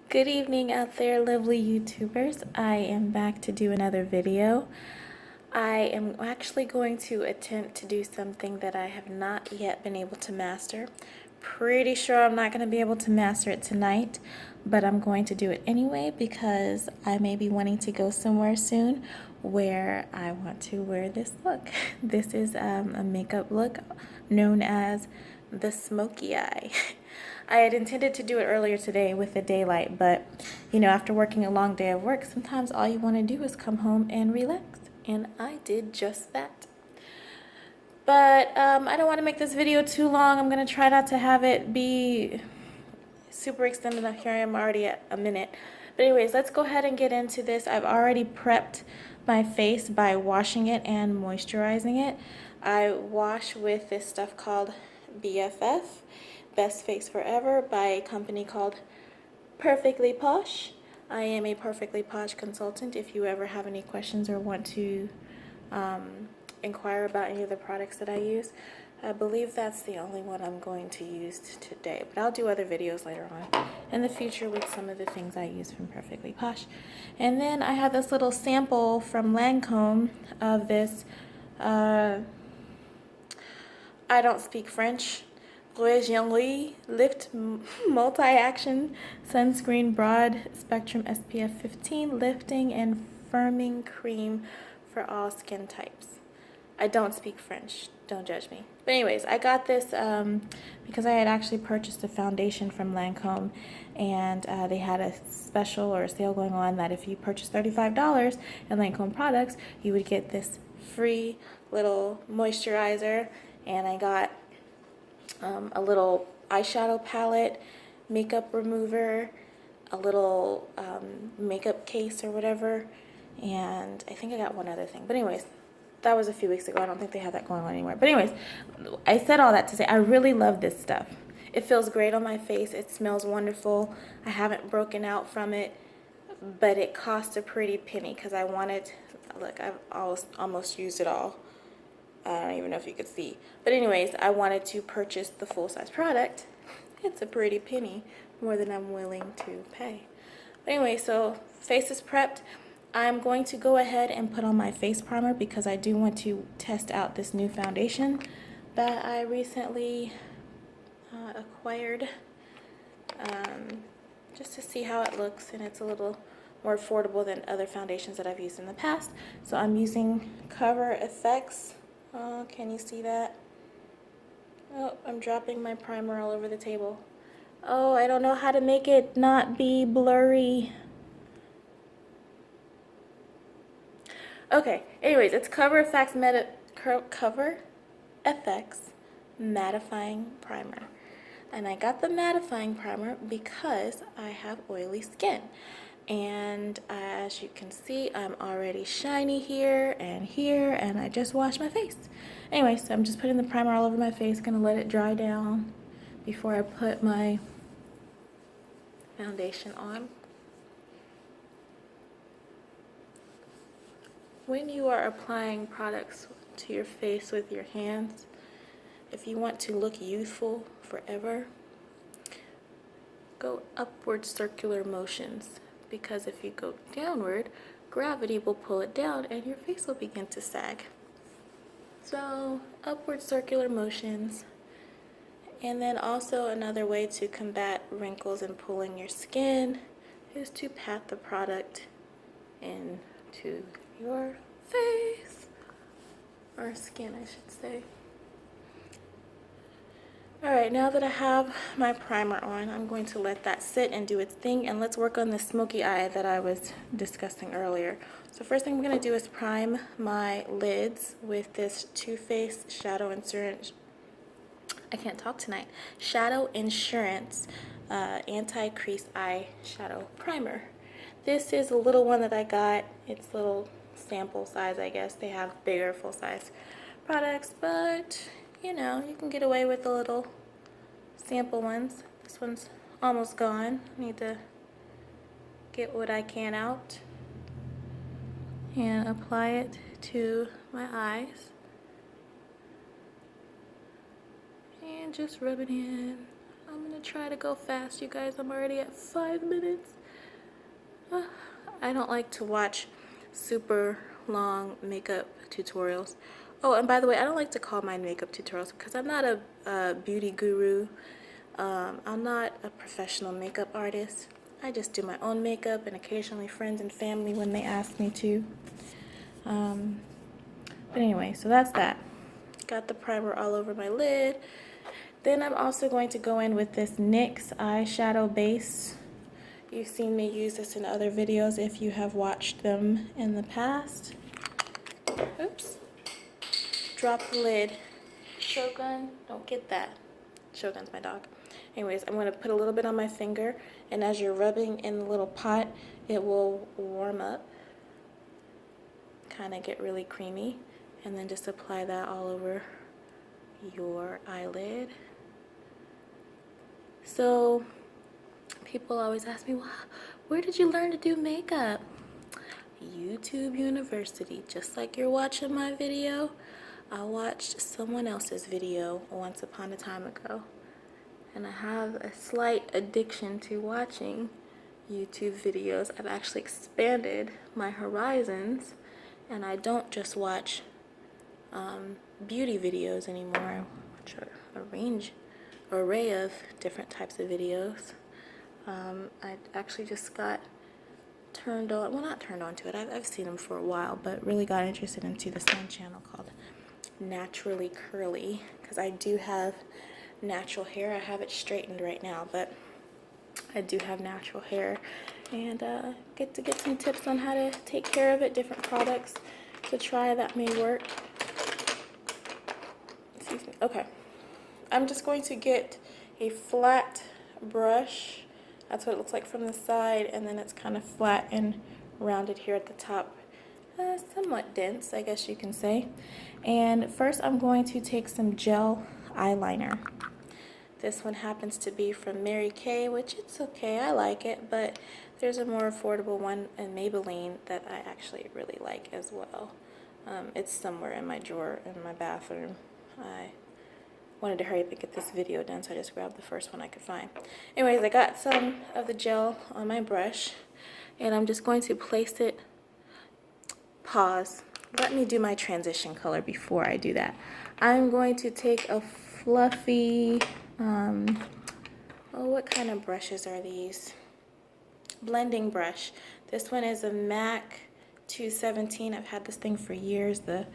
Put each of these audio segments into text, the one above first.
Good evening out there, lovely YouTubers. I am back to do another video. I am actually going to attempt to do something that I have not yet been able to master. Pretty sure I'm not going to be able to master it tonight, but I'm going to do it anyway because I may be wanting to go somewhere soon where I want to wear this look. This is a makeup look known as the smoky eye. I had intended to do it earlier today with the daylight, but you know, after working a long day of work, sometimes all you want to do is come home and relax, and I did just that. But I don't want to make this video too long. I'm going to try not to have it be super extended. Here I am already at a minute. But anyways, let's go ahead and get into this. I've already prepped my face by washing it and moisturizing it. I wash with this stuff called BFF, Best Face Forever, by a company called Perfectly Posh. I am a Perfectly Posh consultant. If you ever have any questions or want to inquire about any of the products that I use, I believe that's the only one I'm going to use today, but I'll do other videos later on in the future with some of the things I use from Perfectly Posh. And then I have this little sample from Lancome of this, I don't speak French, Lift Multi-Action Sunscreen Broad Spectrum SPF 15 Lifting and Firming Cream for all skin types. I don't speak French, don't judge me. But anyways, I got this because I had actually purchased a foundation from Lancome, and they had a special or a sale going on that if you purchase $35 in Lancome products, you would get this free little moisturizer. And I got a little eyeshadow palette, makeup remover, a little makeup case or whatever, and I think I got one other thing. But anyways, that was a few weeks ago. I don't think they have that going on anymore. But anyways, I said all that to say I really love this stuff. It feels great on my face. It smells wonderful. I haven't broken out from it, but it cost a pretty penny because I wanted, look, I've almost used it all. I don't even know if you could see. But anyways, I wanted to purchase the full-size product. It's a pretty penny, more than I'm willing to pay. But anyway, so face is prepped. I'm going to go ahead and put on my face primer because I do want to test out this new foundation that I recently acquired, just to see how it looks, and it's a little more affordable than other foundations that I've used in the past. So I'm using Cover FX. Oh, can you see that? Oh, I'm dropping my primer all over the table. Oh, I don't know how to make it not be blurry. Okay, anyways, it's Cover FX Mattifying Primer. And I got the mattifying primer because I have oily skin. And as you can see, I'm already shiny here, and I just washed my face. Anyway, so I'm just putting the primer all over my face, gonna let it dry down before I put my foundation on. When you are applying products to your face with your hands, if you want to look youthful forever, go upward circular motions, because if you go downward, gravity will pull it down and your face will begin to sag. So upward circular motions. And then also another way to combat wrinkles and pulling your skin is to pat the product into your face, or skin I should say. Alright, now that I have my primer on, I'm going to let that sit and do its thing, and let's work on the smoky eye that I was discussing earlier. So first thing I'm going to do is prime my lids with this Too Faced Shadow Insurance, I can't talk tonight, Shadow Insurance Anti-Crease Eyeshadow Primer. This is a little one that I got. It's little sample size, I guess. They have bigger full-size products, but you know, you can get away with the little sample ones. This one's almost gone. I need to get what I can out and apply it to my eyes and just rub it in. I'm gonna try to go fast, you guys. I'm already at 5 minutes. I don't like to watch super long makeup tutorials. Oh, and by the way, I don't like to call mine makeup tutorials because I'm not a beauty guru. I'm not a professional makeup artist. I just do my own makeup and occasionally friends and family when they ask me to. But anyway, so that's that. Got the primer all over my lid. Then I'm also going to go in with this NYX eyeshadow base. You've seen me use this in other videos if you have watched them in the past. Oops. Drop the lid. Shogun, don't get that. Shogun's my dog. Anyways, I'm going to put a little bit on my finger, and as you're rubbing in the little pot, it will warm up, kind of get really creamy, and then just apply that all over your eyelid. So people always ask me, well, where did you learn to do makeup? YouTube University. Just like you're watching my video, I watched someone else's video once upon a time ago. And I have a slight addiction to watching YouTube videos. I've actually expanded my horizons, and I don't just watch beauty videos anymore. I watch an array of different types of videos. I actually just got turned on, well, not turned on to it, I've seen them for a while, but really got interested into this one channel called Naturally Curly, because I do have natural hair. I have it straightened right now, but I do have natural hair, and get some tips on how to take care of it, different products to try that may work. Excuse me. Okay, I'm just going to get a flat brush. That's what it looks like from the side, and then it's kind of flat and rounded here at the top. Somewhat dense, I guess you can say. And first I'm going to take some gel eyeliner. This one happens to be from Mary Kay, which it's okay, I like it, but there's a more affordable one in Maybelline that I actually really like as well. It's somewhere in my drawer in my bathroom. I wanted to hurry up and get this video done, so I just grabbed the first one I could find. Anyways, I got some of the gel on my brush, and I'm just going to place it. Pause. Let me do my transition color before I do that. I'm going to take a fluffy, what kind of brushes are these? Blending brush. This one is a MAC 217. I've had this thing for years. The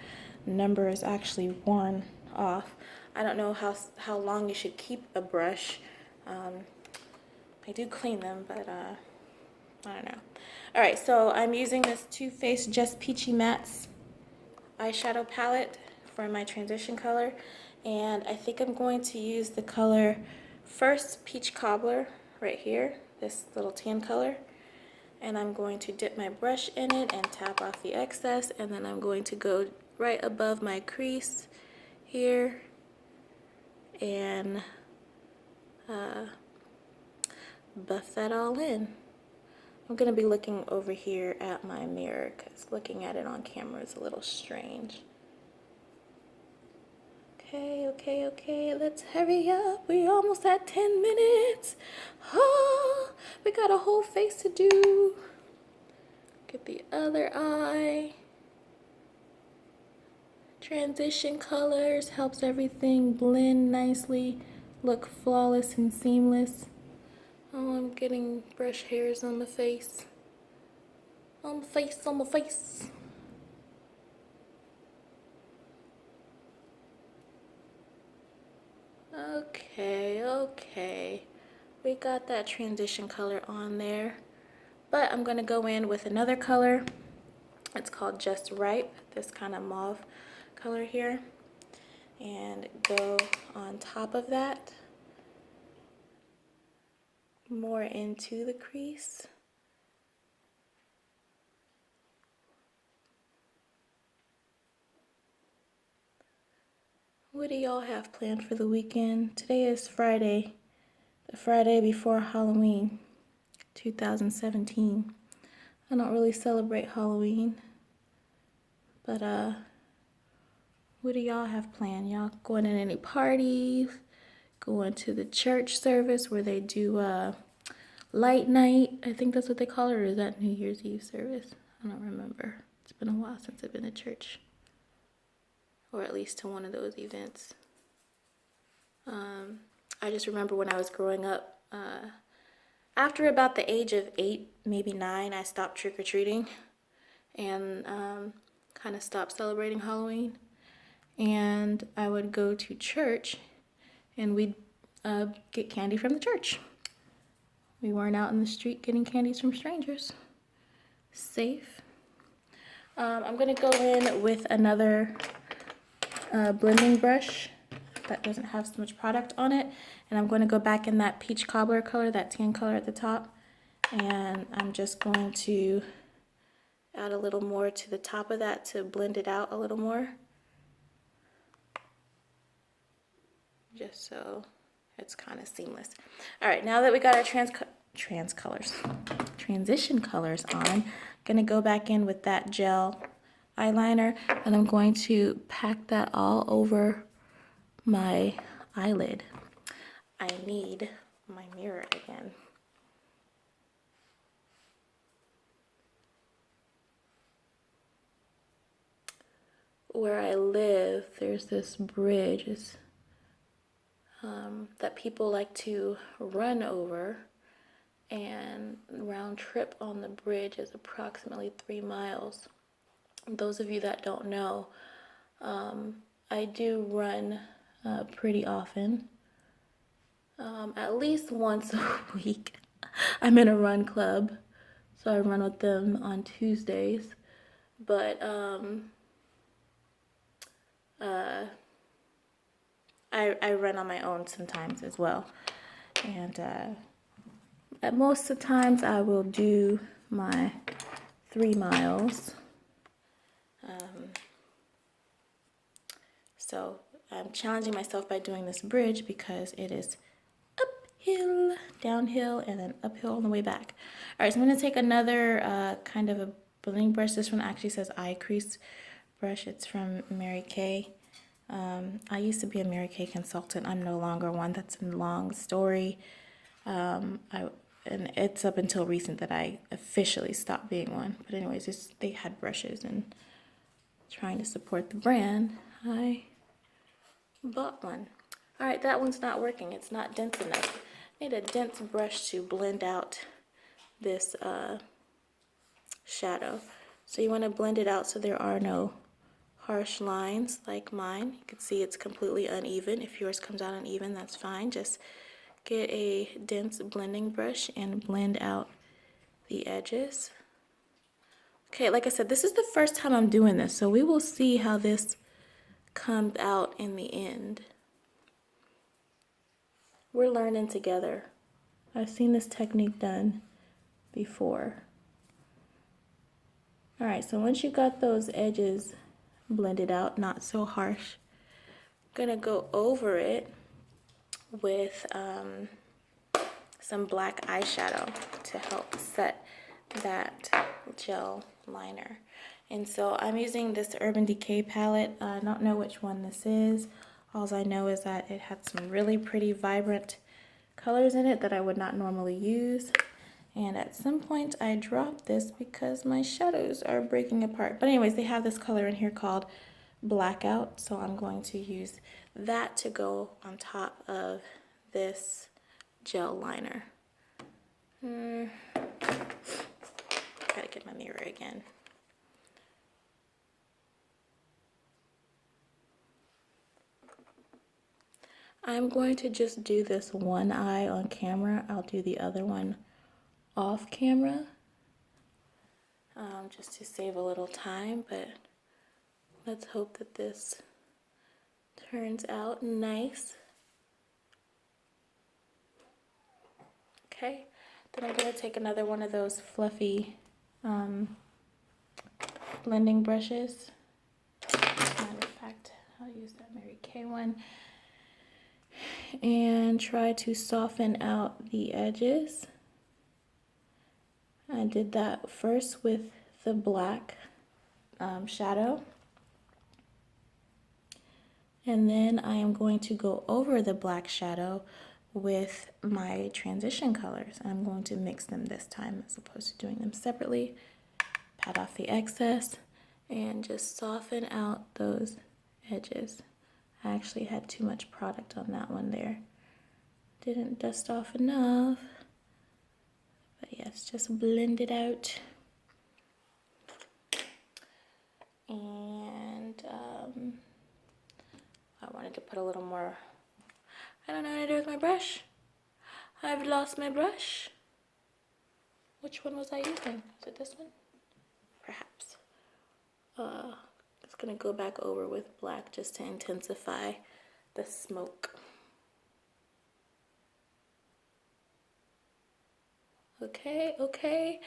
number is actually worn off. I don't know how long you should keep a brush. I do clean them, but I don't know. Alright, so I'm using this Too Faced Just Peachy Mattes eyeshadow palette for my transition color, and I think I'm going to use the color First Peach Cobbler right here, this little tan color, and I'm going to dip my brush in it and tap off the excess, and then I'm going to go right above my crease here and buff that all in. I'm going to be looking over here at my mirror because looking at it on camera is a little strange. Okay, let's hurry up. We're almost at 10 minutes. Oh, we got a whole face to do. Get the other eye. Transition colors helps everything blend nicely, look flawless and seamless. Oh, I'm getting brush hairs on my face. On my face. Okay. We got that transition color on there. But I'm going to go in with another color. It's called Just Ripe, this kind of mauve color here. And go on top of that. More into the crease. What do y'all have planned for the weekend? Today is Friday, the Friday before Halloween, 2017. I don't really celebrate Halloween, but what do y'all have planned? Y'all going in any parties? going to the church service where they do light night. I think that's what they call it, or is that New Year's Eve service? I don't remember. It's been a while since I've been to church, or at least to one of those events. I just remember when I was growing up, after about the age of 8, maybe 9, I stopped trick-or-treating and kind of stopped celebrating Halloween. And I would go to church and we'd get candy from the church. We weren't out in the street getting candies from strangers. Safe. I'm gonna go in with another blending brush that doesn't have so much product on it, and I'm going to go back in that peach cobbler color, that tan color at the top, and I'm just going to add a little more to the top of that to blend it out a little more, just so it's kind of seamless. All right, now that we got our transition colors on, I'm going to go back in with that gel eyeliner, and I'm going to pack that all over my eyelid. I need my mirror again. Where I live, there's this bridge that people like to run over, and round trip on the bridge is approximately 3 miles. Those of you that don't know, I do run pretty often, at least once a week. I'm in a run club, so I run with them on Tuesdays, but I run on my own sometimes as well, and at most of the times I will do my 3 miles. So I'm challenging myself by doing this bridge because it is uphill, downhill, and then uphill on the way back. All right, so I'm going to take another kind of a blending brush. This one actually says eye crease brush. It's from Mary Kay. I used to be a Mary Kay consultant. I'm no longer one. That's a long story. And it's up until recent that I officially stopped being one. But anyways, they had brushes, and trying to support the brand, I bought one. All right, that one's not working. It's not dense enough. I need a dense brush to blend out this shadow. So you want to blend it out so there are no harsh lines like mine. You can see it's completely uneven. If yours comes out uneven, that's fine. Just get a dense blending brush and blend out the edges. Okay, like I said, this is the first time I'm doing this, so we will see how this comes out in the end. We're learning together. I've seen this technique done before. All right, so once you got those edges blended out, not so harsh, I'm gonna go over it with some black eyeshadow to help set that gel liner. And so I'm using this Urban Decay palette. I don't know which one this is. All I know is that it had some really pretty vibrant colors in it that I would not normally use. And at some point I dropped this because my shadows are breaking apart. But anyways, they have this color in here called Blackout. So I'm going to use that to go on top of this gel liner. Gotta get my mirror again. I'm going to just do this one eye on camera. I'll do the other one off camera, just to save a little time, but let's hope that this turns out nice. Okay, then I'm going to take another one of those fluffy blending brushes. Matter of fact, I'll use that Mary Kay one, and try to soften out the edges. I did that first with the black shadow, And then I am going to go over the black shadow with my transition colors. I'm going to mix them this time as opposed to doing them separately. Pat off the excess and just soften out those edges. I actually had too much product on that one there. Didn't dust off enough. But yes, just blend it out. And I wanted to put a little more. I don't know what to do with my brush. I've lost my brush. Which one was I using? Is it this one? Perhaps. Just gonna go back over with black just to intensify the smoke. Okay.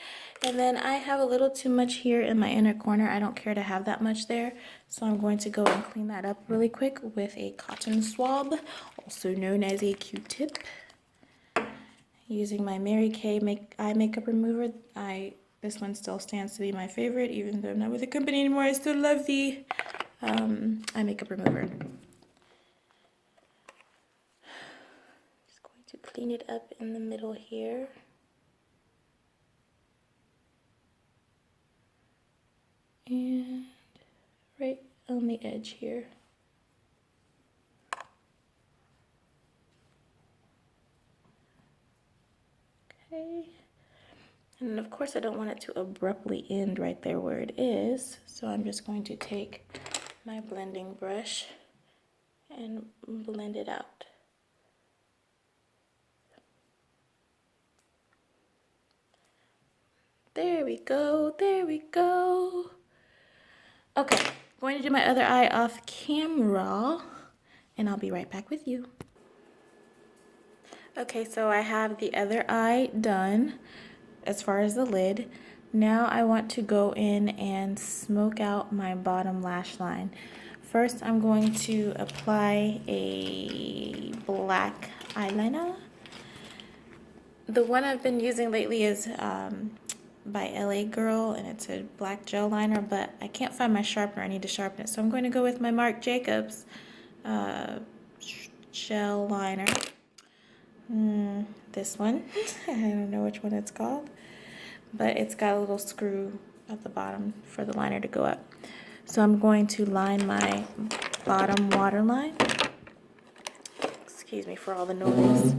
And then I have a little too much here in my inner corner. I don't care to have that much there. So I'm going to go and clean that up really quick with a cotton swab, also known as a Q-tip. Using my Mary Kay eye makeup remover. This one still stands to be my favorite, even though I'm not with the company anymore. I still love the eye makeup remover. Just going to clean it up in the middle here. And right on the edge here. Okay. And of course I don't want it to abruptly end right there where it is. So I'm just going to take my blending brush and blend it out. There we go, there we go. Okay, going to do my other eye off camera, and I'll be right back with you. Okay, so I have the other eye done as far as the lid. Now I want to go in and smoke out my bottom lash line. First, I'm going to apply a black eyeliner. The one I've been using lately is by LA Girl, and it's a black gel liner, but I can't find my sharpener. I need to sharpen it. So I'm going to go with my Marc Jacobs gel liner. This one. I don't know which one it's called, but it's got a little screw at the bottom for the liner to go up. So I'm going to line my bottom waterline. Excuse me for all the noise.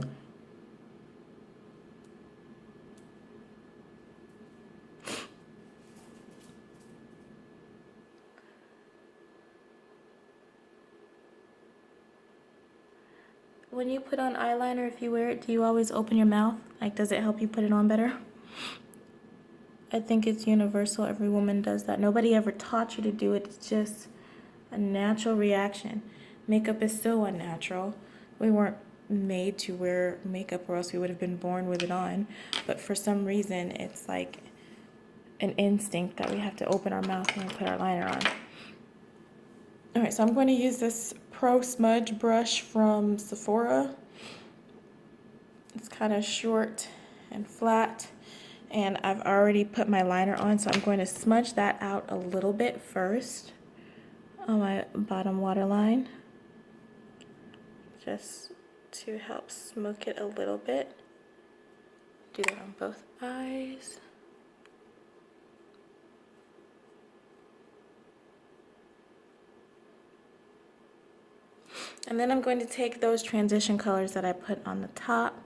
When you put on eyeliner, if you wear it, do you always open your mouth? Like, does it help you put it on better? I think it's universal. Every woman does that. Nobody ever taught you to do it. It's just a natural reaction. Makeup is so unnatural. We weren't made to wear makeup or else we would have been born with it on. But for some reason, it's like an instinct that we have to open our mouth when we put our liner on. Alright, so I'm going to use this Pro Smudge brush from Sephora. It's kind of short and flat, and I've already put my liner on, so I'm going to smudge that out a little bit first on my bottom waterline, just to help smoke it a little bit. Do that on both eyes. And then I'm going to take those transition colors that I put on the top,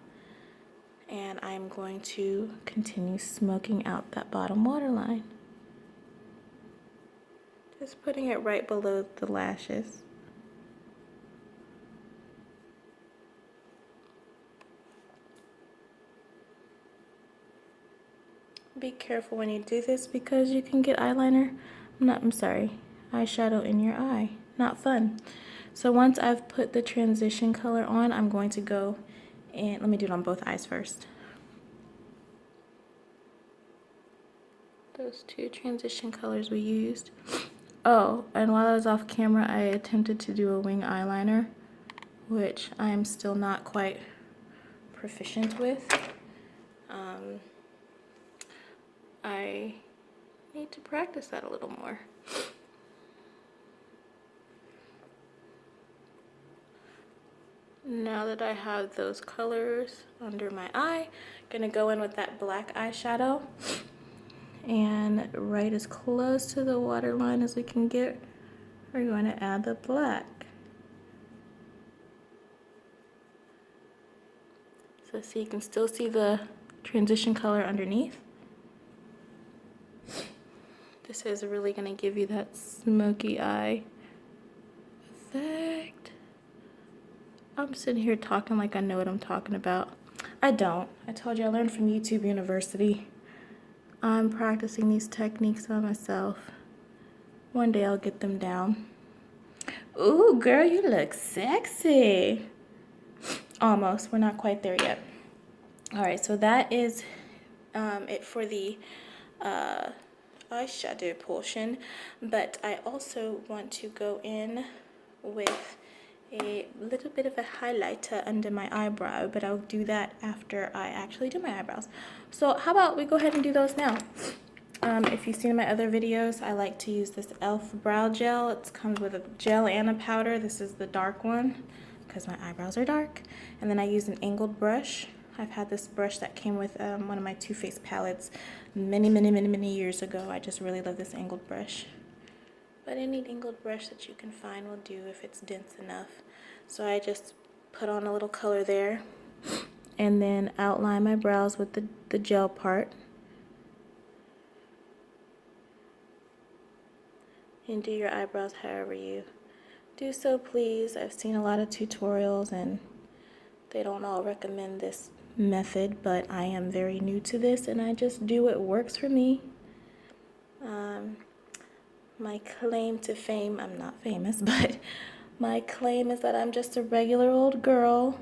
and I'm going to continue smoking out that bottom waterline. Just putting it right below the lashes. Be careful when you do this because you can get eyeshadow in your eye. Not fun. So once I've put the transition color on, I'm going to go and let me do it on both eyes first. Those two transition colors we used. Oh, and while I was off camera, I attempted to do a wing eyeliner, which I am still not quite proficient with. I need to practice that a little more. Now that I have those colors under my eye, I'm gonna go in with that black eyeshadow and right as close to the waterline as we can get, we're going to add the black. So see, you can still see the transition color underneath. This is really gonna give you that smoky eye effect. I'm sitting here talking like I know what I'm talking about. I don't. I told you I learned from YouTube University. I'm practicing these techniques on myself. One day I'll get them down. Ooh, girl, you look sexy. Almost. We're not quite there yet. All right, so that is it for the eyeshadow portion. But I also want to go in with a little bit of a highlighter under my eyebrow, but I'll do that after I actually do my eyebrows. So how about we go ahead and do those now? If you've seen my other videos, I like to use this e.l.f. brow gel. It comes with a gel and a powder. This is the dark one because my eyebrows are dark. And then I use an angled brush. I've had this brush that came with one of my Too Faced palettes many years ago. I just really love this angled brush. But any angled brush that you can find will do if it's dense enough. So I just put on a little color there and then outline my brows with the gel part. And do your eyebrows however you do so, please. I've seen a lot of tutorials and they don't all recommend this method, but I am very new to this and I just do what works for me. My claim to fame, I'm not famous, but my claim is that I'm just a regular old girl,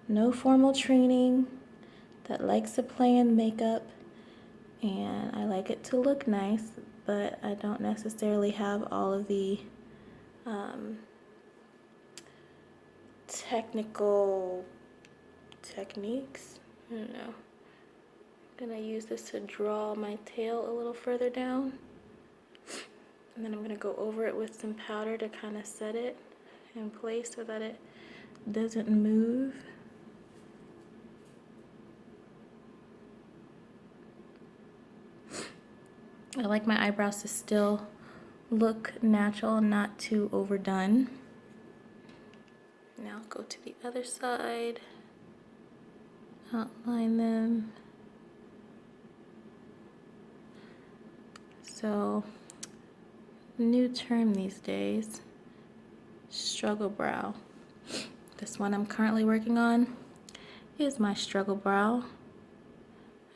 no formal training, that likes to play in makeup, and I like it to look nice, but I don't necessarily have all of the technical techniques. I don't know. I'm gonna use this to draw my tail a little further down. And then I'm going to go over it with some powder to kind of set it in place so that it doesn't move. I like my eyebrows to still look natural and not too overdone. Now go to the other side, outline them. So, new term these days, struggle brow. This one I'm currently working on is my struggle brow.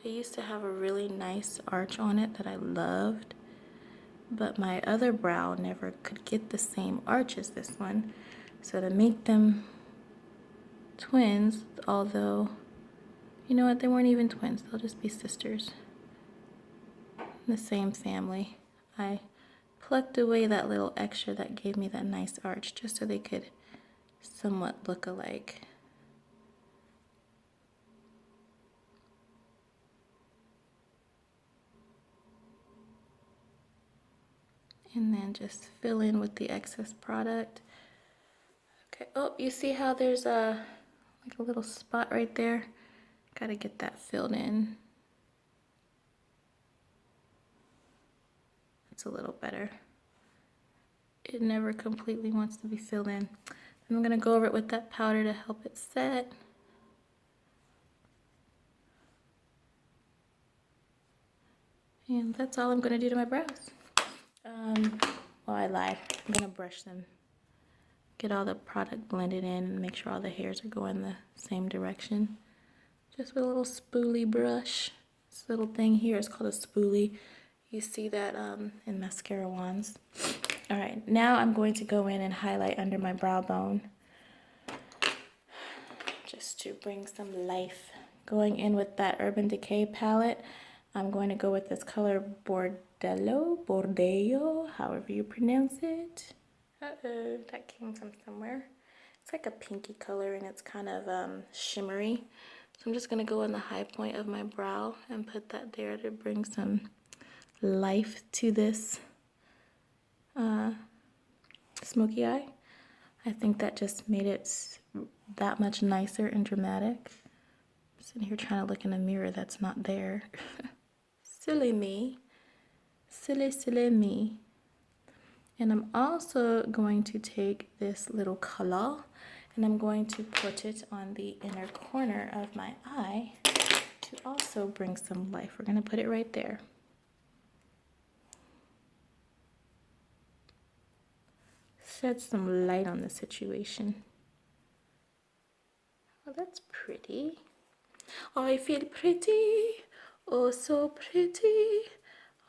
I used to have a really nice arch on it that I loved, but my other brow never could get the same arch as this one. So to make them twins, although, you know what, they weren't even twins, they'll just be sisters in the same family, I plucked away that little extra that gave me that nice arch just so they could somewhat look alike. And then just fill in with the excess product. Okay, oh, you see how there's like a little spot right there? Gotta get that filled in. It's a little better. It never completely wants to be filled in. I'm gonna go over it with that powder to help it set. And that's all I'm gonna do to my brows. Well, I lied. I'm gonna brush them. Get all the product blended in and make sure all the hairs are going the same direction. Just with a little spoolie brush. This little thing here is called a spoolie. You see that in mascara wands. All right, now I'm going to go in and highlight under my brow bone. Just to bring some life. Going in with that Urban Decay palette, I'm going to go with this color Bordello, however you pronounce it. Uh-oh, that came from somewhere. It's like a pinky color and it's kind of shimmery. So I'm just going to go in the high point of my brow and put that there to bring some life to this smoky eye. I think that just made it that much nicer and dramatic. I'm sitting here trying to look in a mirror that's not there. Silly me. Silly, silly me. And I'm also going to take this little color and I'm going to put it on the inner corner of my eye to also bring some life. We're going to put it right there. Shed some light on the situation. Oh, that's pretty. I feel pretty, oh so pretty.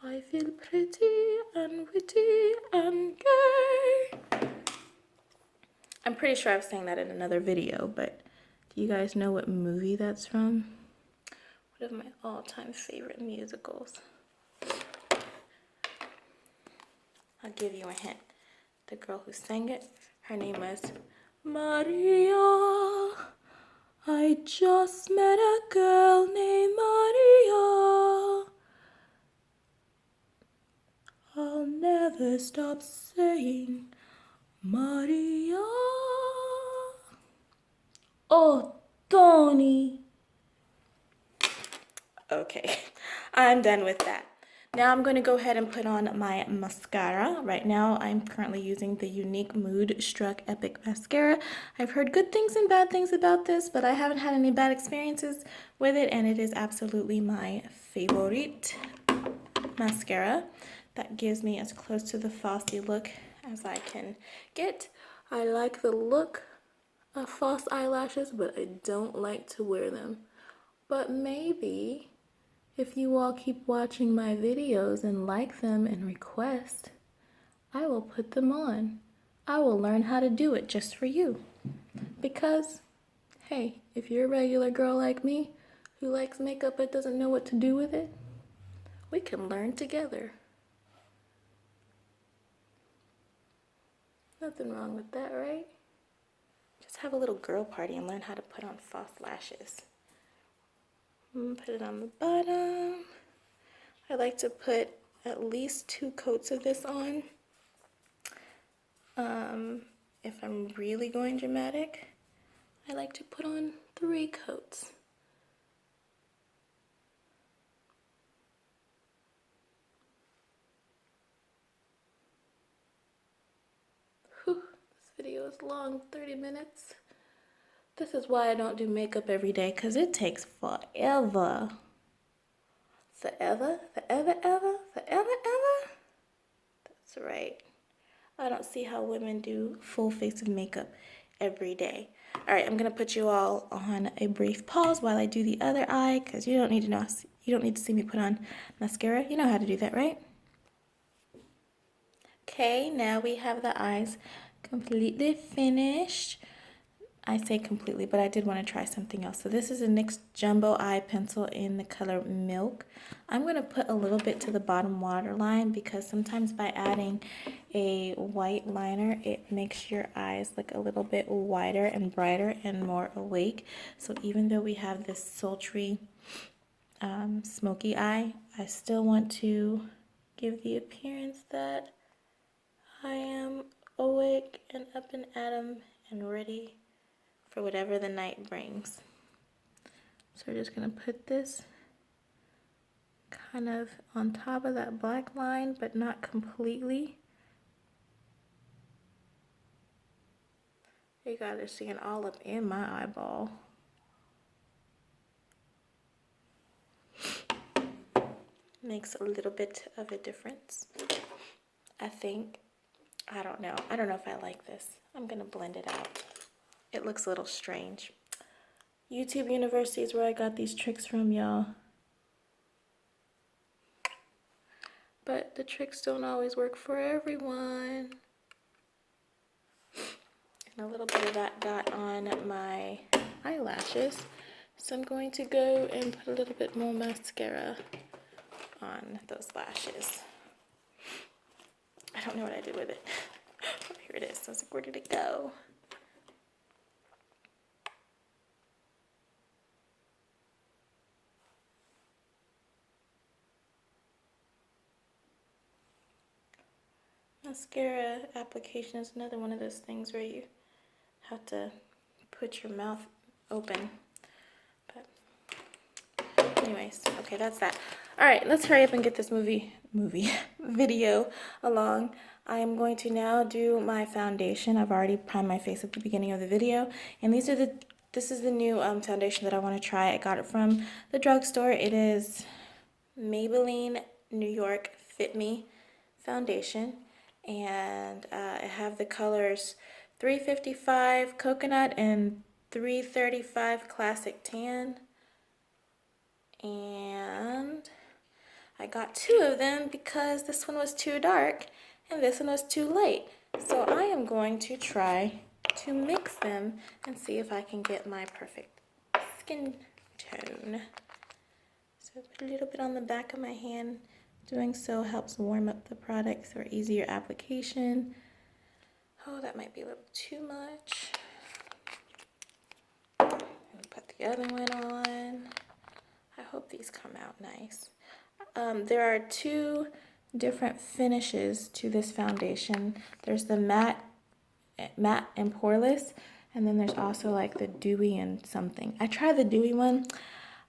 I feel pretty and witty and gay. I'm pretty sure I've sang that in another video, but do you guys know what movie that's from? One of my all-time favorite musicals. I'll give you a hint. The girl who sang it, her name was Maria. I just met a girl named Maria. I'll never stop saying Maria. Oh, Tony. Okay, I'm done with that. Now I'm going to go ahead and put on my mascara. Right now I'm currently using the Unique Mood Struck Epic Mascara. I've heard good things and bad things about this, but I haven't had any bad experiences with it, and it is absolutely my favorite mascara. That gives me as close to the Frosty look as I can get. I like the look of false eyelashes, but I don't like to wear them. But maybe if you all keep watching my videos and like them and request, I will put them on. I will learn how to do it just for you. Because, hey, if you're a regular girl like me who likes makeup but doesn't know what to do with it, we can learn together. Nothing wrong with that, right? Just have a little girl party and learn how to put on false lashes. Put it on the bottom. I like to put at least 2 coats of this on. If I'm really going dramatic, I like to put on 3 coats. Whew, this video is long, 30 minutes. This is why I don't do makeup every day, because it takes forever. Forever, forever, ever, forever, ever. That's right. I don't see how women do full face of makeup every day. All right, I'm gonna put you all on a brief pause while I do the other eye, because you don't need to know. You don't need to see me put on mascara. You know how to do that, right? Okay, now we have the eyes completely finished. I say completely, but I did want to try something else. So this is a NYX Jumbo Eye Pencil in the color Milk. I'm going to put a little bit to the bottom waterline because sometimes by adding a white liner, it makes your eyes look a little bit wider and brighter and more awake. So even though we have this sultry smoky eye, I still want to give the appearance that I am awake and up and at 'em and ready for whatever the night brings. So we're just going to put this kind of on top of that black line, but not completely. You guys are seeing all up in my eyeball. Makes a little bit of a difference, I think. I don't know. I don't know if I like this. I'm going to blend it out. It looks a little strange. YouTube University is where I got these tricks from, y'all. But the tricks don't always work for everyone. And a little bit of that got on my eyelashes. So I'm going to go and put a little bit more mascara on those lashes. I don't know what I did with it. Oh, here it is. I was like, where did it go? Mascara application is another one of those things where you have to put your mouth open. But anyways, okay, that's that. All right, let's hurry up and get this video along. I am going to now do my foundation. I've already primed my face at the beginning of the video, and this is the new foundation that I want to try. I got it from the drugstore. It is Maybelline New York Fit Me foundation, and I have the colors 355 coconut and 335 classic tan, and I got 2 of them because this one was too dark and this one was too light. So I am going to try to mix them and see if I can get my perfect skin tone. So put a little bit on the back of my hand. Doing so helps warm up the product for easier application. Oh, that might be a little too much. And put the other one on. I hope these come out nice. There are 2 different finishes to this foundation. There's the matte and poreless, and then there's also like the dewy and something. I tried the dewy one.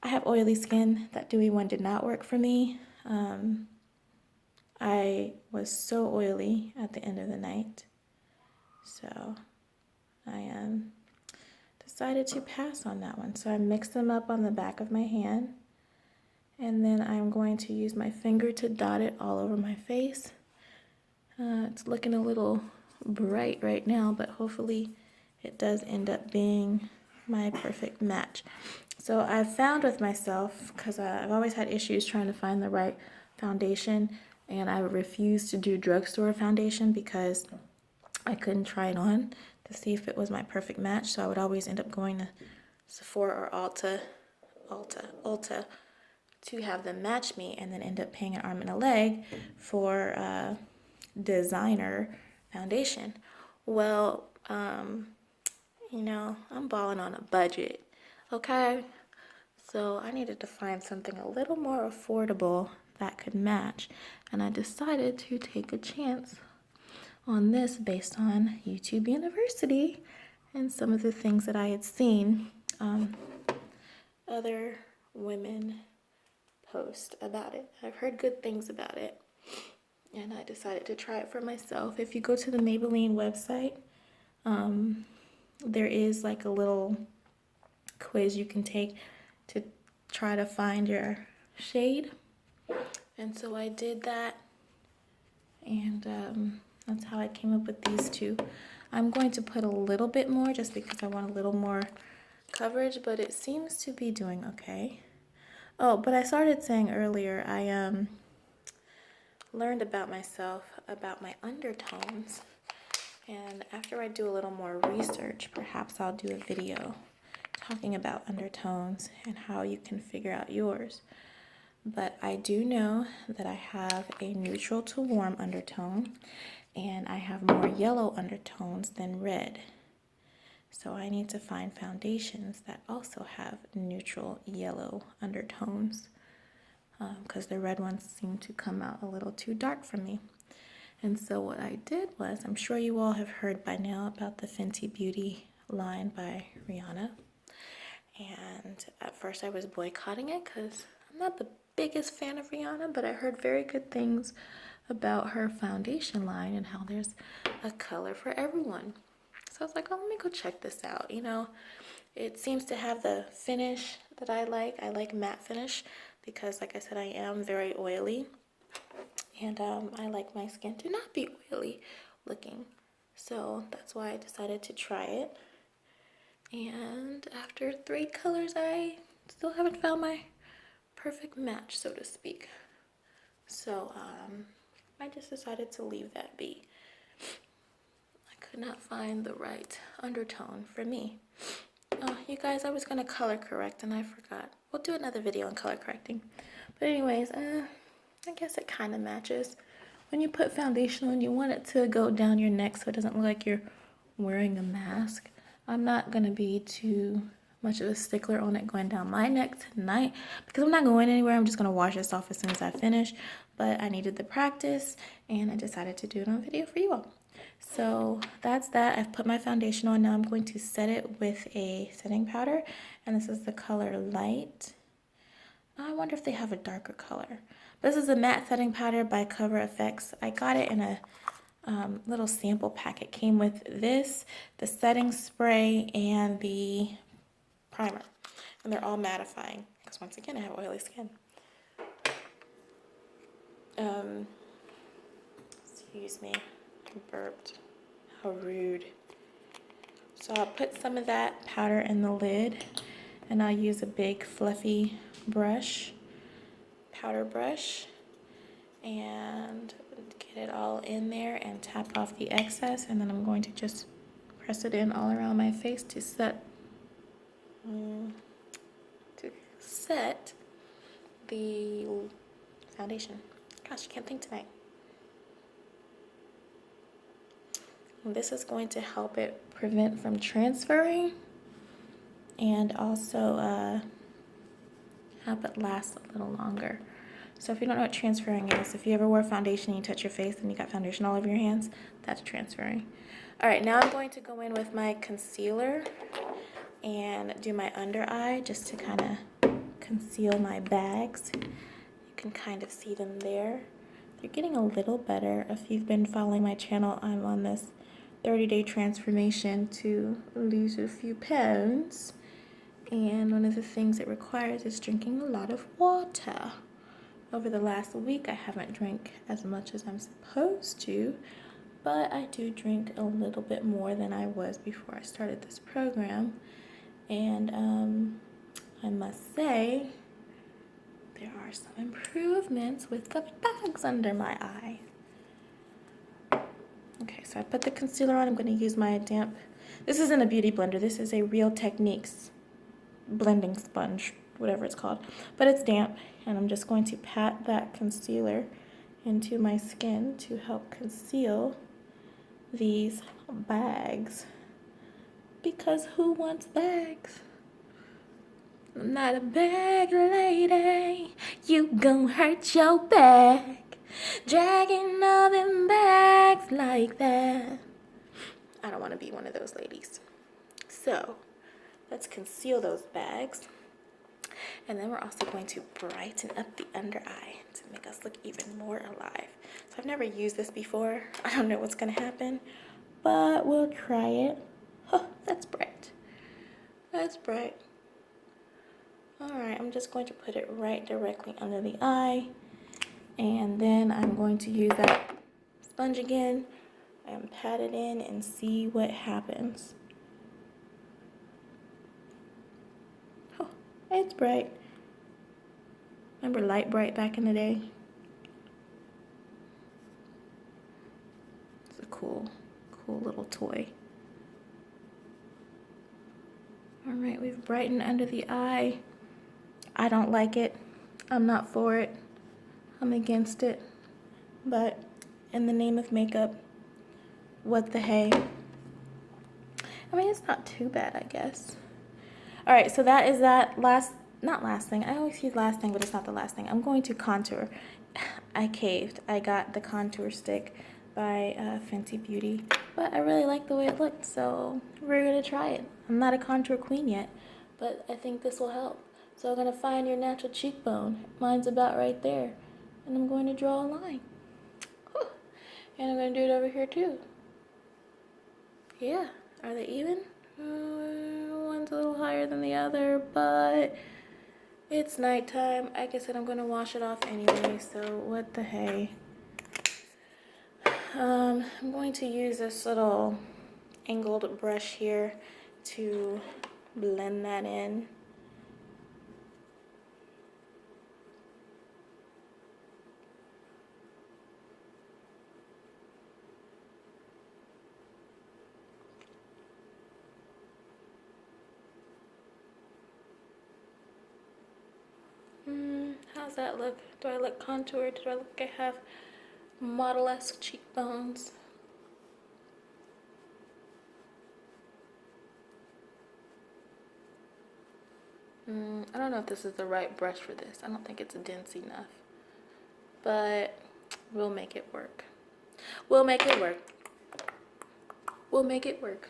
I have oily skin. That dewy one did not work for me. I was so oily at the end of the night, so I decided to pass on that one. So I mixed them up on the back of my hand, and then I'm going to use my finger to dot it all over my face. It's looking a little bright right now, but hopefully it does end up being my perfect match. So I've found with myself, because I've always had issues trying to find the right foundation, and I refused to do drugstore foundation because I couldn't try it on to see if it was my perfect match. So I would always end up going to Sephora or Ulta to have them match me, and then end up paying an arm and a leg for designer foundation. Well, you know, I'm balling on a budget, okay? So I needed to find something a little more affordable that could match, and I decided to take a chance on this based on YouTube University and some of the things that I had seen other women post about it. I've heard good things about it, and I decided to try it for myself. If you go to the Maybelline website, there is like a little quiz you can take to try to find your shade, and so I did that, and that's how I came up with these 2. I'm going to put a little bit more just because I want a little more coverage, but it seems to be doing okay. Oh, but I started saying earlier, I learned about myself, about my undertones, and after I do a little more research, perhaps I'll do a video talking about undertones and how you can figure out yours. But I do know that I have a neutral to warm undertone, and I have more yellow undertones than red. So I need to find foundations that also have neutral yellow undertones, because the red ones seem to come out a little too dark for me. And so what I did was, I'm sure you all have heard by now about the Fenty Beauty line by Rihanna. And at first I was boycotting it because I'm not the biggest fan of Rihanna, but I heard very good things about her foundation line and how there's a color for everyone. So I was like, oh, let me go check this out. You know, it seems to have the finish that I like. I like matte finish because, like I said, I am very oily, and I like my skin to not be oily looking. So that's why I decided to try it. And after 3 colors, I still haven't found my perfect match, so to speak. So I just decided to leave that be. I could not find the right undertone for me. You guys, I was going to color correct and I forgot. We'll do another video on color correcting. But anyways, I guess it kind of matches. When you put foundation on, you want it to go down your neck so it doesn't look like you're wearing a mask. I'm not going to be too much of a stickler on it going down my neck tonight because I'm not going anywhere. I'm just going to wash this off as soon as I finish. But I needed the practice and I decided to do it on video for you all. So that's that. I've put my foundation on. Now I'm going to set it with a setting powder, and this is the color Light. I wonder if they have a darker color. This is a matte setting powder by Cover FX. I got it in a little sample pack. It came with this, the setting spray, and the primer. And they're all mattifying because once again, I have oily skin. Excuse me, I burped. How rude. So I'll put some of that powder in the lid, and I'll use a big fluffy brush, powder brush, and get it all in there and tap off the excess, and then I'm going to just press it in all around my face to set the foundation. Gosh, I can't think tonight. And this is going to help it prevent from transferring, and also help it last a little longer. So if you don't know what transferring is, if you ever wear foundation and you touch your face and you got foundation all over your hands, that's transferring. All right, now I'm going to go in with my concealer and do my under eye just to kind of conceal my bags. You can kind of see them there. They're getting a little better. If you've been following my channel, I'm on this 30-day transformation to lose a few pounds. And one of the things it requires is drinking a lot of water. Over the last week, I haven't drank as much as I'm supposed to, but I do drink a little bit more than I was before I started this program. And I must say, there are some improvements with the bags under my eye. Okay, so I put the concealer on. I'm going to use my damp. This isn't a beauty blender. This is a Real Techniques blending sponge, whatever it's called. But it's damp, and I'm just going to pat that concealer into my skin to help conceal these bags. Because who wants bags? I'm not a bag lady. You gon' hurt your back. Dragging all them bags like that. I don't want to be one of those ladies. So, let's conceal those bags. And then we're also going to brighten up the under eye to make us look even more alive. So I've never used this before. I don't know what's going to happen, but we'll try it. Oh, that's bright. That's bright. Alright, I'm just going to put it right directly under the eye. And then I'm going to use that sponge again and pat it in and see what happens. Oh, it's bright. Remember Light Bright back in the day? It's a cool little toy. Alright, we've brightened under the eye. I don't like it. I'm not for it. I'm against it. But in the name of makeup, what the hey? I mean, it's not too bad, I guess. Alright, so that is that not last thing. I always use last thing, but it's not the last thing. I'm going to contour. I caved. I got the contour stick by Fenty Beauty, but I really like the way it looked, so we're going to try it. I'm not a contour queen yet, but I think this will help. So I'm going to find your natural cheekbone. Mine's about right there. And I'm going to draw a line. And I'm going to do it over here too. Yeah, are they even? One's a little higher than the other, but it's nighttime. Like I said, I'm going to wash it off anyway, so what the hey. I'm going to use this little angled brush here to blend that in. How's that look? Do I look contoured? Do I look like I have model-esque cheekbones? I don't know if this is the right brush for this. I don't think it's dense enough. But we'll make it work. We'll make it work. We'll make it work.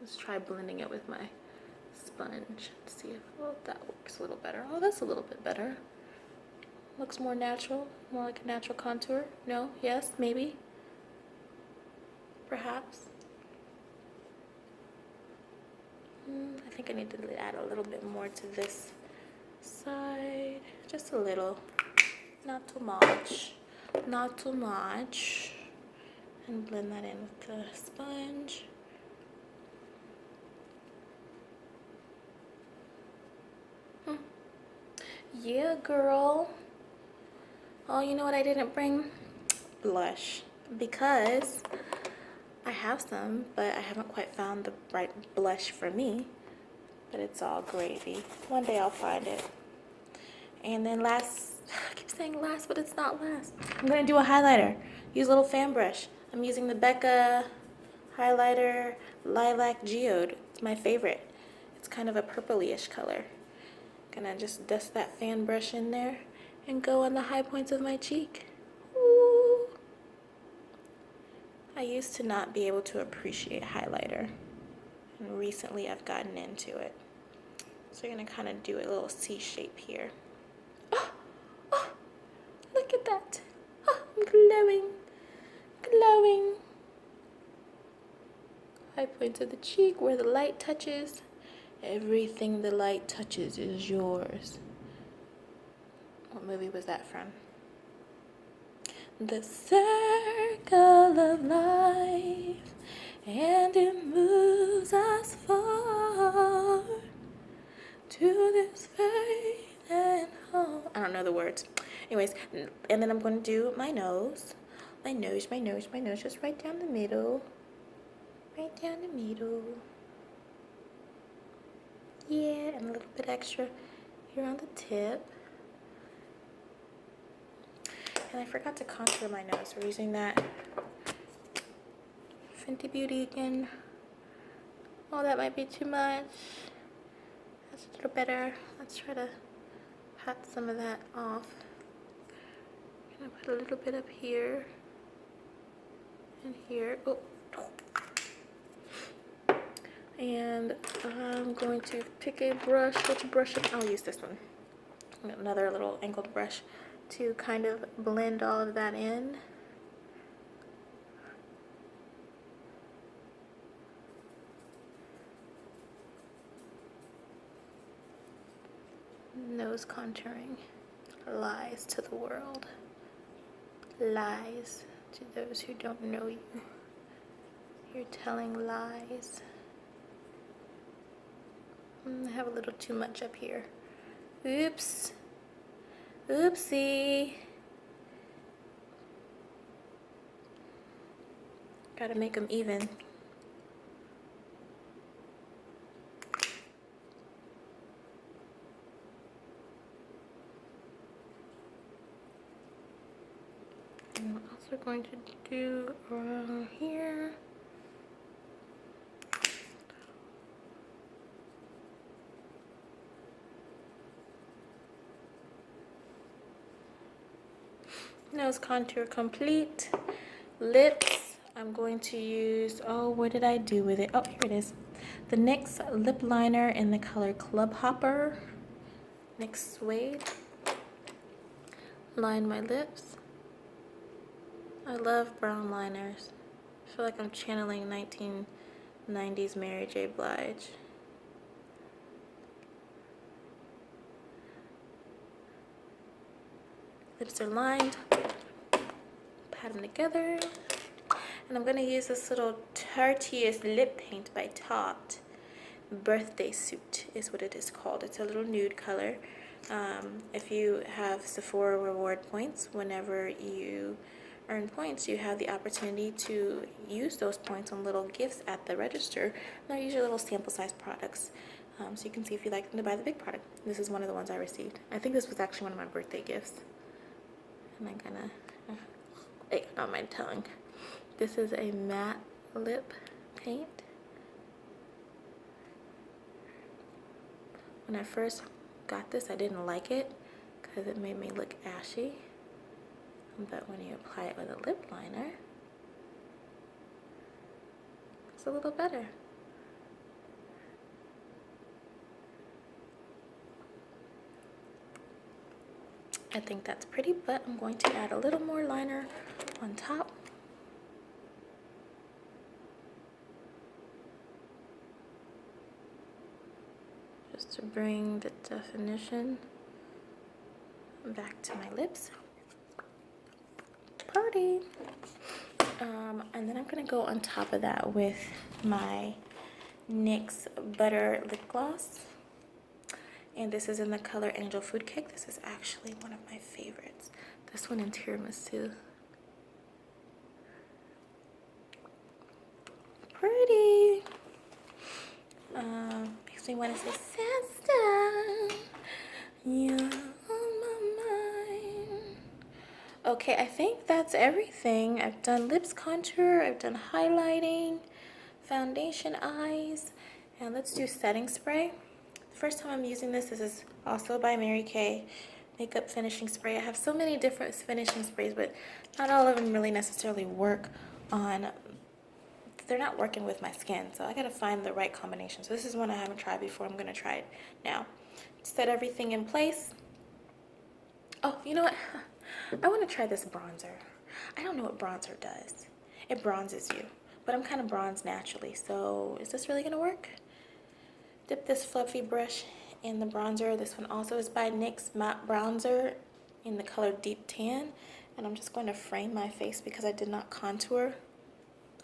Let's try blending it with my sponge. See if that works a little better. Oh, that's a little bit better. Looks more natural, more like a natural contour. No? Yes? Maybe? Perhaps? I think I need to add a little bit more to this side. Just a little. Not too much. Not too much. And blend that in with the sponge. Yeah, girl. Oh, you know what I didn't bring? Blush. Because I have some, but I haven't quite found the right blush for me. But it's all gravy. One day I'll find it. And then last, I keep saying last, but it's not last. I'm gonna do a highlighter. Use a little fan brush. I'm using the Becca highlighter Lilac Geode. It's my favorite. It's kind of a purpley-ish color. Gonna just dust that fan brush in there and go on the high points of my cheek. Ooh. I used to not be able to appreciate highlighter, and recently I've gotten into it. So you're gonna kind of do a little C shape here. Oh, oh, look at that. Oh, I'm glowing, glowing. High points of the cheek where the light touches. Everything the light touches is yours. What movie was that from? The circle of life, and it moves us far to this faith and hope. I don't know the words. Anyways, and then I'm going to do my nose. My nose, my nose, my nose, just right down the middle. Right down the middle. Yeah, and a little bit extra here on the tip. And I forgot to contour my nose. We're using that Fenty Beauty again. Oh, that might be too much. That's a little better. Let's try to pat some of that off. I'm gonna put a little bit up here and here. Oh. And I'm going to pick a brush. Which brush? I'll use this one. Another little angled brush to kind of blend all of that in. Nose contouring. Lies to the world. Lies to those who don't know you. You're telling lies. I have a little too much up here. Oops. Oopsie. Gotta make them even. And what else we're going to do around here? Nose contour complete. Lips, I'm going to use, oh, what did I do with it? Oh, here it is. The NYX lip liner in the color Club Hopper. NYX Suede. Line my lips. I love brown liners. I feel like I'm channeling 1990s Mary J. Blige. Lips are lined. Pat them together. And I'm going to use this little Tarteist lip paint by Tarte. Birthday Suit is what it is called. It's a little nude color. If you have Sephora reward points, whenever you earn points, you have the opportunity to use those points on little gifts at the register. And they're usually little sample size products. So you can see if you like them to buy the big product. This is one of the ones I received. I think this was actually one of my birthday gifts. And I'm gonna, it got on my tongue. This is a matte lip paint. When I first got this, I didn't like it because it made me look ashy. But when you apply it with a lip liner, It's a little better. I think that's pretty, but I'm going to add a little more liner on top. Just to bring the definition back to my lips. Pretty. And then I'm gonna go on top of that with my NYX Butter Lip Gloss. And this is in the color Angel Food Cake. This is actually one of my favorites. This one in tiramisu. Pretty. Makes me want to say, sister, you're on my mind. Okay, I think that's everything. I've done lips contour, I've done highlighting, foundation, eyes, and let's do setting spray. The first time I'm using this is also by Mary Kay makeup finishing spray. I have so many different finishing sprays, but not all of them really necessarily work on, they're not working with my skin, so I gotta find the right combination. So this is one I haven't tried before. I'm gonna try it now. Set everything in place. Oh, you know what? I want to try this bronzer. I don't know what bronzer does. It bronzes you, but I'm kind of bronzed naturally, so is this really gonna work? Dip this fluffy brush in the bronzer. This one also is by NYX Matte Bronzer in the color Deep Tan, and I'm just going to frame my face because I did not contour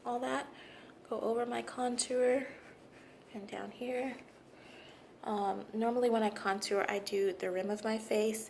all that. Go over my contour and down here. Normally when I contour, I do the rim of my face